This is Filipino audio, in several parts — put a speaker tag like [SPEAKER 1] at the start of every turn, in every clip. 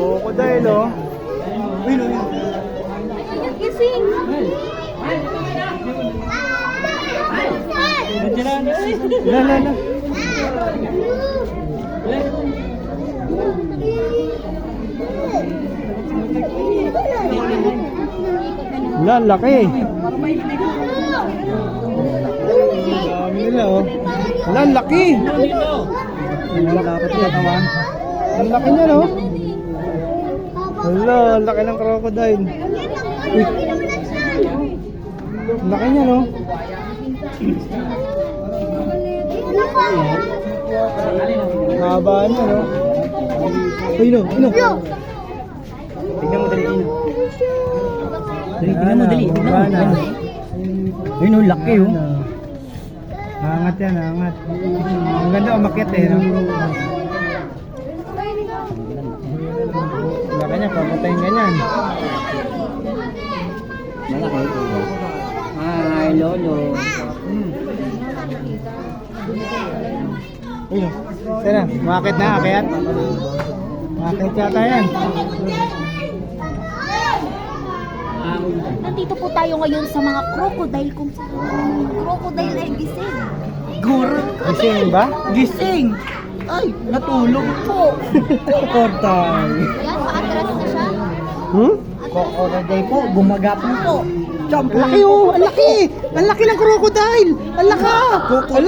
[SPEAKER 1] Crocodile, oh. Uy, no.
[SPEAKER 2] Gising.
[SPEAKER 1] La. La, laki. Dami nila, oh. La, laki. Wala dapat yung katawan. Ang laki niya, no? Wala, ang laki ng crocodile. Uy. Ang laki niya, no? Haba niya, no? Uy, no? Tignan mo dali, tignan mo dali. Uy, no, laki, oh. Angat yan, angat. Ang ganda umakyat, eh, no? Laki niya, papatayin ka niyan.
[SPEAKER 3] Malaki. Hi, Lolo.
[SPEAKER 1] Uy, no? Sana, umakit na, akyat. Umakit yata yan.
[SPEAKER 2] Nandito po tayo ngayon sa mga crocodile kung saan crocodile ay gising.
[SPEAKER 1] Gising ba?
[SPEAKER 3] Gising! Ay, natulog po.
[SPEAKER 1] Crocodile.
[SPEAKER 2] Yan, paatras na siya.
[SPEAKER 3] Crocodile po, gumagapang po. Jump
[SPEAKER 1] Ang laki, oh! Ang laki! Ang laki ng crocodile! Ang laka!
[SPEAKER 3] Ang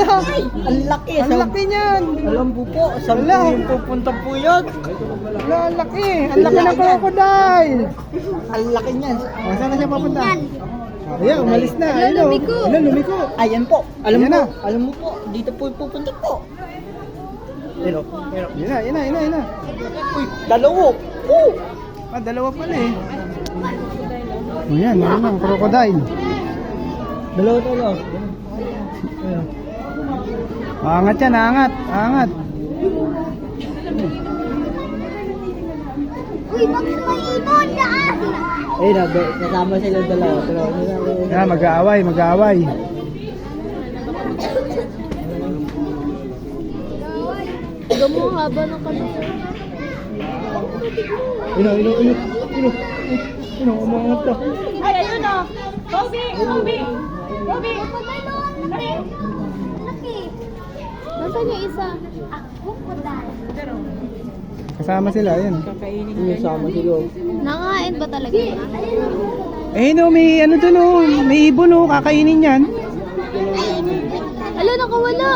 [SPEAKER 3] laki.
[SPEAKER 1] Ang laki niyan!
[SPEAKER 3] Alam po po, saan po yung pupunta po yan?
[SPEAKER 1] Wala, ang laki! Ang laki ng crocodile!
[SPEAKER 3] Ang laki niyan.
[SPEAKER 1] Saan na siya papunta? Ayan, umalis na. Ayun, oh.
[SPEAKER 2] lumiko.
[SPEAKER 1] Ayun, lumiko.
[SPEAKER 3] Ayan po. Alam
[SPEAKER 1] Ayan
[SPEAKER 3] mo,
[SPEAKER 1] na.
[SPEAKER 3] alam mo po, dito po yung pupunta po. Pero,
[SPEAKER 1] Yun na.
[SPEAKER 3] uy, dalawo. Oh!
[SPEAKER 1] Dalawa pala, eh. Ayan, yun ang crocodile.
[SPEAKER 3] Dalawa.
[SPEAKER 1] Ayan. Angat yan, angat.
[SPEAKER 2] Uy, bakit may ibon daan?
[SPEAKER 3] Ayun na, kasama sila dalawa.
[SPEAKER 1] Ayan, mag-aaway.
[SPEAKER 2] Gamo haba ng kalusan.
[SPEAKER 1] Umangat ka.
[SPEAKER 2] Ay, ayun o. Kobe! Laki! Nasaan yung isa? Crocodile.
[SPEAKER 1] Kasama sila, ayan.
[SPEAKER 3] Kasama sila.
[SPEAKER 2] Nangain ba talaga?
[SPEAKER 1] Eh, no, may ano dun, oh. May ibon, oh. Kakainin yan.
[SPEAKER 2] Ala, nakawala.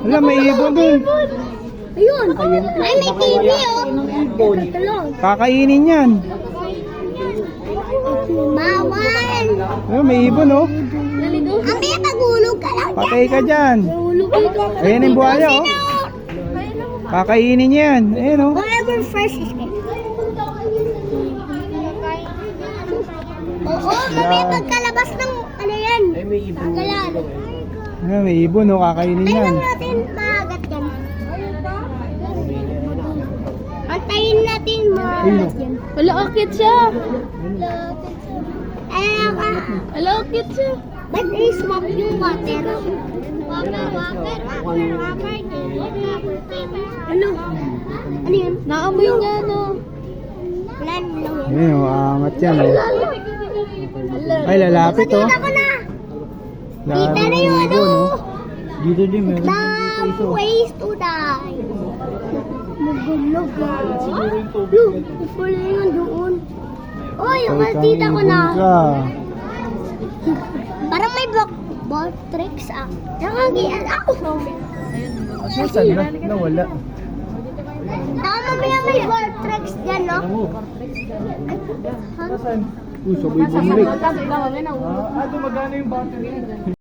[SPEAKER 1] Wala, may ibon dun.
[SPEAKER 2] Ayun. Ay, may TV oh.
[SPEAKER 1] Kakainin yan.
[SPEAKER 2] Bawal.
[SPEAKER 1] Oh, may ibon, oh.
[SPEAKER 2] Naligaw. Kami, paghulog ka lang.
[SPEAKER 1] Patay ka dyan.
[SPEAKER 2] Nahulog ka.
[SPEAKER 1] Ayan yung buhaya, oh. Kakainin yan. Ayan, oh.
[SPEAKER 2] Whatever fresh is it. Oo, kami pagkalabas ng ano yan. Galan.
[SPEAKER 1] Ayan, may ibon, oh. Kakainin yan.
[SPEAKER 2] Tingnan natin maagat yan. Antayin natin maagat yan. Wala, akit siya. Wala, akit siya. Ba't i-swap yung water? Water. Ano? Ano yun? Naamoy niya, no? Wala naman.
[SPEAKER 1] Ayan, oh. Angat yan, oh. Ay, lalapit, oh.
[SPEAKER 2] Kita ko na. Kita na yung ano.
[SPEAKER 3] Dito din, meron
[SPEAKER 2] The ways to die. Magulog ah. Wala yun doon. Oy, makita ko na. Parang may ball tricks ah. Nakagian ako.
[SPEAKER 1] Saan na? Nawala.
[SPEAKER 2] Tama mo yung may ball tricks dyan, no?
[SPEAKER 1] Uy, sabay bumalik. Gumagana yung battery.